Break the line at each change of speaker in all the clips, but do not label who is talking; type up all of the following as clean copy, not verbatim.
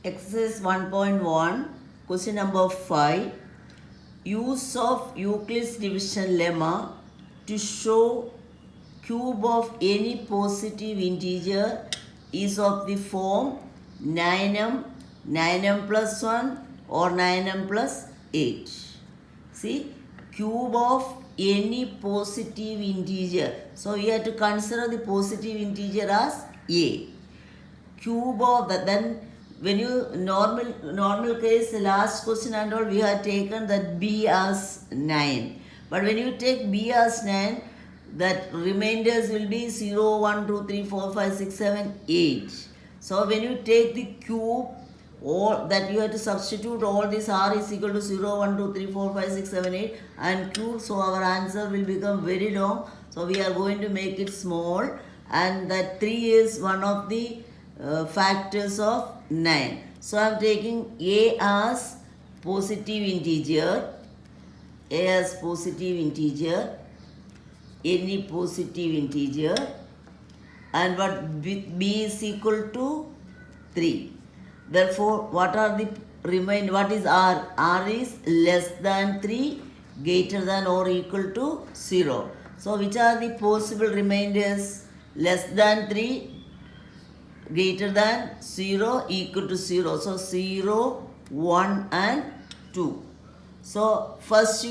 Exercise 1.1, question number 5. Use of Euclid's division lemma to show cube of any positive integer is of the form 9m, 9m plus 1 or 9m plus 8. See, cube of any positive integer. So we have to consider the positive integer as a. Cube of that, then when you normal case, the last question and all, we have taken that b as 9. But when you take b as 9, that remainders will be 0, 1, 2, 3, 4, 5, 6, 7, 8. So when you take the cube, all that you have to substitute all this r is equal to 0, 1, 2, 3, 4, 5, 6, 7, 8 and cube. So our answer will become very long. So we are going to make it small, and that 3 is one of the factors of 9. So I am taking a as positive integer, any positive integer, and what b is equal to 3. Therefore, what are the what is r? R is less than 3, greater than or equal to 0. So which are the possible remainders? Less than 3, greater than 0, equal to 0. So 0, 1 and 2. So first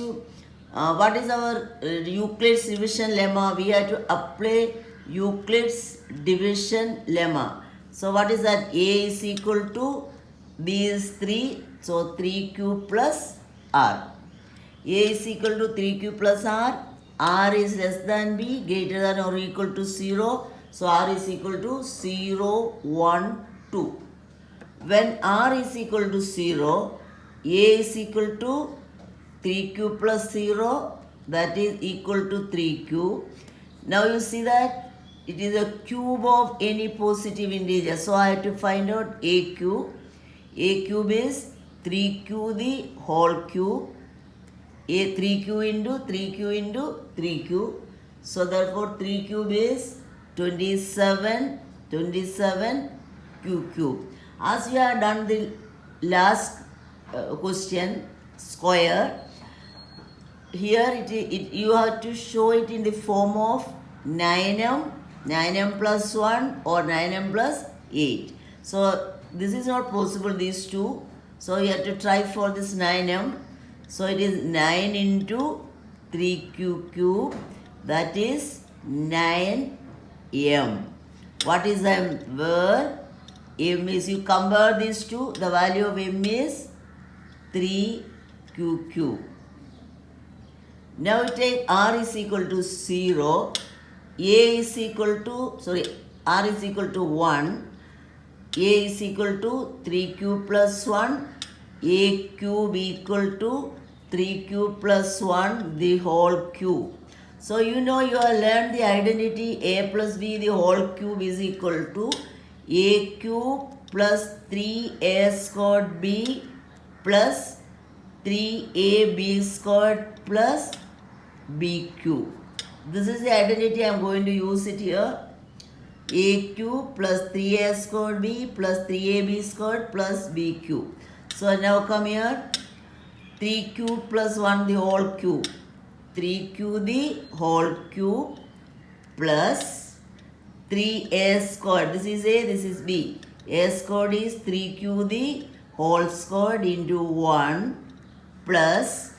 what is our Euclid's division lemma? We have to apply Euclid's division lemma. So what is that? A is equal to b is 3. So 3q plus r. A is equal to 3q plus r. R is less than b, greater than or equal to 0. So r is equal to 0, 1, 2. When r is equal to 0, a is equal to 3q plus 0, that is equal to 3q. Now you see that it is a cube of any positive integer. So I have to find out a cube. A cube is 3q the whole cube. A 3q into 3q into 3q. So therefore 3 cube is 27 q cube. As we have done the last question square, here you have to show it in the form of 9m plus 1 or 9m plus 8. So this is not possible, these two. So you have to try for this 9m. So it is 9 into 3q cube, that is 9m. What is m? Where m is, you compare these two, the value of m is 3q cube. Now we take r is equal to 0, a is equal to, r is equal to 1, a is equal to 3q plus 1, a cube equal to 3q plus 1 the whole cube. So you know, you have learned the identity a plus b the whole cube is equal to a cube plus 3a squared b plus 3ab squared plus b cube. This is the identity. I am going to use it here. A cube plus 3a squared b plus 3ab squared plus b cube. So now come here. 3q plus 1 the whole cube. 3q the whole cube plus 3a squared. This is a, this is b. A squared is 3q the whole squared into 1 plus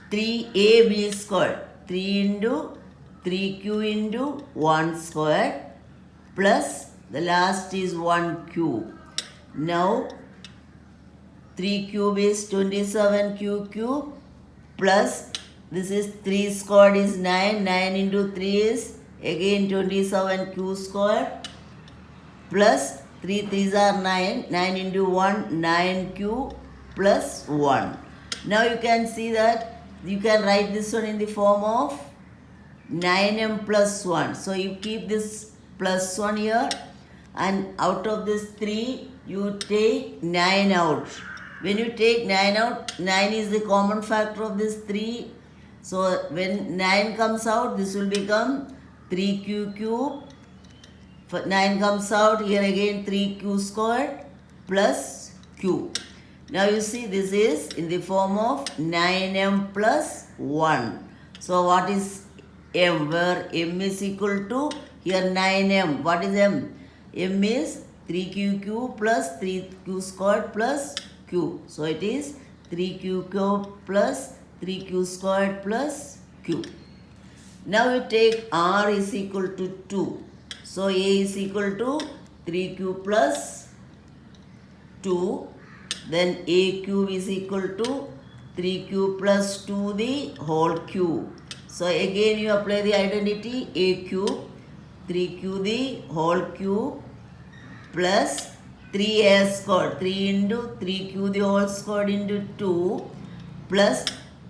3ab squared. 3 into 3q into 1 squared plus the last is 1 cube. Now 3 cube is 27q cube plus this is 3 squared is 9. 9 into 3 is again 27q squared plus 3 3s are 9. 9 into 1 9q plus 1. Now you can see that you can write this one in the form of 9m plus 1. So you keep this plus 1 here, and out of this 3 you take 9 out. When you take 9 out, 9 is the common factor of this 3. So when 9 comes out, this will become 3q cube. 9 comes out, here again 3q squared plus q. Now you see this is in the form of 9m plus 1. So what is m? Where m is equal to here 9m. What is m? M is 3qq plus 3q squared plus q. So it is 3qq plus 3q squared plus q. Now you take r is equal to 2. So a is equal to 3q plus 2. Then a cube is equal to 3q plus 2 the whole cube. So again you apply the identity a cube, 3q the whole cube plus 3a squared, 3 into 3q the whole squared into 2 plus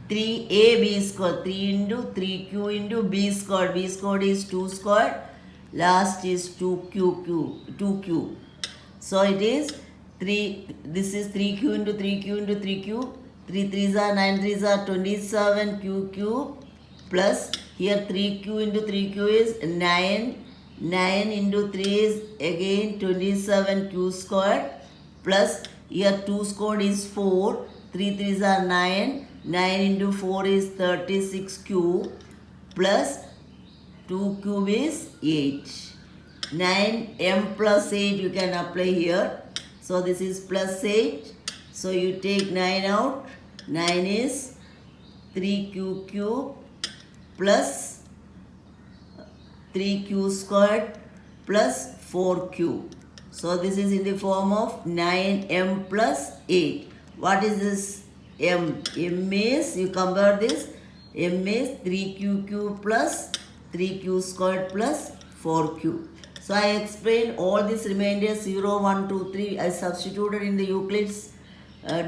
3ab squared, 3 into 3q into b squared is 2 squared, last is 2q. So it is 3, this is 3q into 3q into 3q, 3 3s are 9 3s are 27 q cube plus here 3q into 3q is 9, 9 into 3 is again 27 q squared plus here 2 squared is 4, 3 3s are 9, 9 into 4 is 36 q plus 2 cube is 8. 9m plus 8 you can apply here. So this is plus 8. So you take 9 out. 9 is 3q cube plus 3q squared plus 4q. So this is in the form of 9m plus 8. What is this m? M is, you compare this, m is 3q cube plus 3q squared plus 4q. So I explained all these remainders 0, 1, 2, 3. I substituted in the Euclid's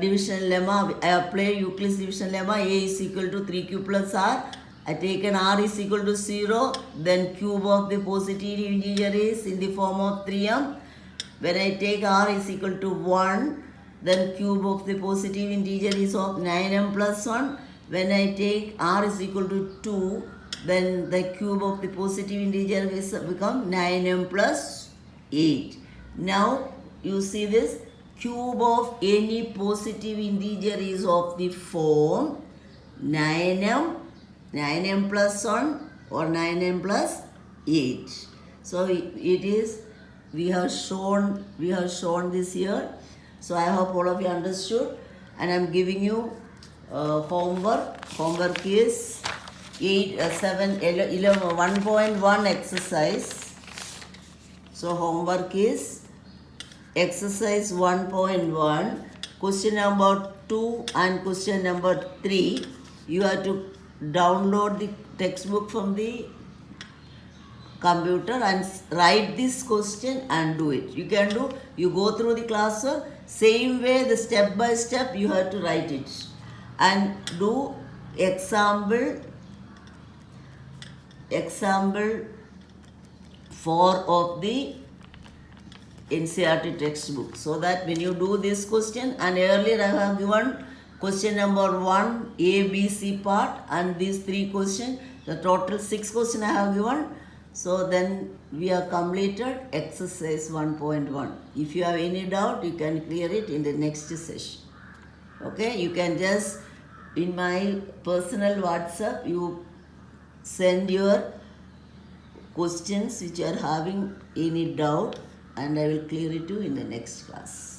division lemma. I applied Euclid's division lemma. A is equal to 3q plus r. I taken r is equal to 0. Then cube of the positive integer is in the form of 3m. When I take r is equal to 1, then cube of the positive integer is of 9m plus 1. When I take r is equal to 2, then the cube of the positive integer will become 9m plus 8. Now you see this, cube of any positive integer is of the form 9m plus 1 or 9m plus 8. So it is, we have shown this here. So I hope all of you understood, and I am giving you homework. Homework is 1.1 exercise. So homework is exercise 1.1, question number 2 and question number 3. You have to download the textbook from the computer and write this question and do it. You can do, you go through the classwork, same way the step by step you have to write it and do example 4 of the NCERT textbook. So that when you do this question, and earlier I have given question number 1 A, B, C part and these 3 questions, the total 6 questions I have given. So then we have completed exercise 1.1. If you have any doubt, you can clear it in the next session. Okay, you can just in my personal WhatsApp, you send your questions which are having any doubt, and I will clear it to you in the next class.